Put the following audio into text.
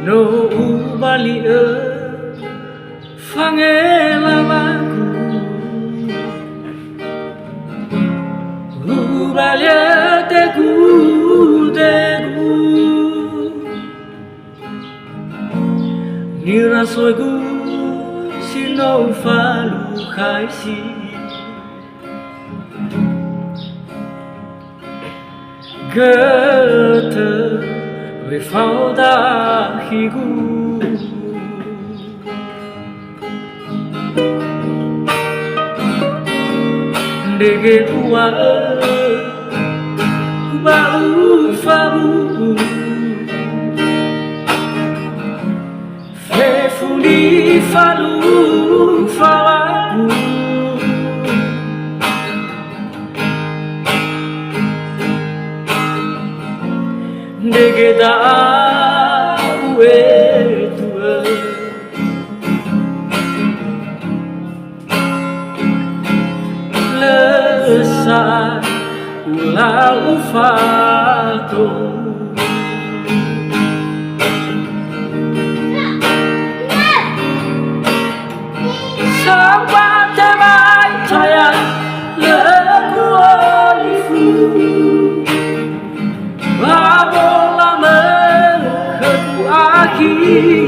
no ubali fangela lagu ubali tegu nira soigu sino falu khaisi Goethe refauda higu Dege ua bau fabu Fefuli falu falagu Dege da tua Lesai ulau fato Sampai mai saya lagu olifu Babola mengeku akhir